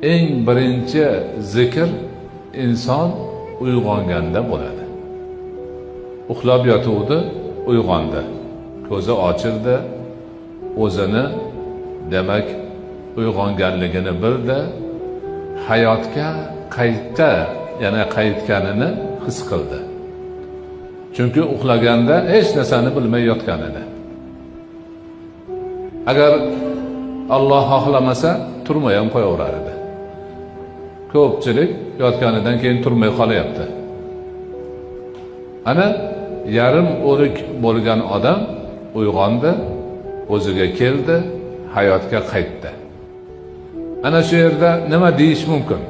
eng birinchi zikr inson uyg'onganda bo'ladi. Uxlab yotuvdi, uyg'ondi. Ko'zi ochildi, o'zini demak uyg'onganligini bildi, hayotga qaytganini his qildi. Chunki uxlaganda hech narsani bilmay yotgan edi. Agar Alloh xohlamasa turmay ham qo'yaverar edi. Ko'pchilik yotganidan keyin turmay qolyapti. Ana yarim o'lik bo'lgan odam uyg'ondi, o'ziga keldi, hayotga qaytdi. Ana shu yerda nima deyish mumkin?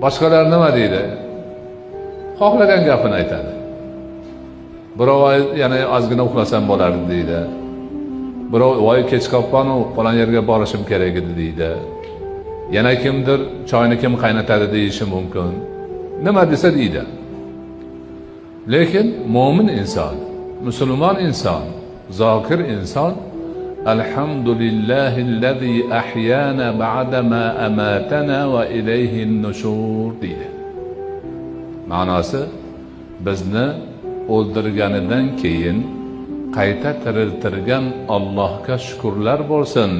Boshqalar nima deydi? Xohlagan gapini aytadi. Birov yana ozgina uxlasam bo'lardi deydi. Birov voy kech qolibman-u, falon yerga borishim kerak edi deydi. Yana kimdir choyni kim qaynatadi deyishi mumkin. Nima desa deydi. Lekin mo'min inson, musulmon inson, zokir inson Alhamdulillahillazi ahyana ba'da ma amatana va ilayhin nushur deydi. Ma'nosi bizni o'ldirganidan keyin qayta tiriltirgan Allohga shukrlar bo'lsin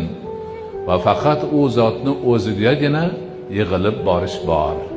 va faqat u zotni o'zigagina yig'ilib borish bor.